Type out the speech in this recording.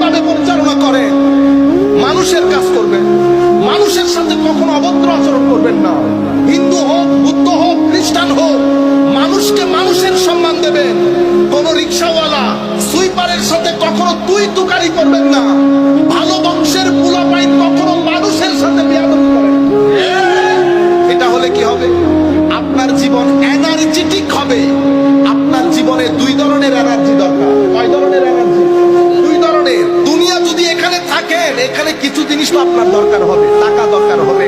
ভাবে পরিচালনা করেন, মানুষের কাজ করবেন, মানুষের সাথে কখনো অভদ্র আচরণ করবেন না। হিন্দু হোক, বুদ্ধ হোক, খ্রিস্টান হোক, মানুষকে মানুষের সম্মান দেবেন। কোন রিক্সাওয়ালা সুইপারের সাথে কখনো তুই তুকারি করবেন না। ভালো বংশের পোলাপাইন কখনো মানুষের সাথে বেয়াদবি করেন। এটা হলে কি হবে? আপনার জীবন এনার্জেটিক হবে। আপনার জীবনে দুই ধরনের এনার্জি দরকার। কয় ধরনের এনার্জি? দুই ধরনের। দুনিয়া যদি এখানে থাকেন, এখানে কিছু জিনিস তো আপনার দরকার হবে। টাকা দরকার হবে,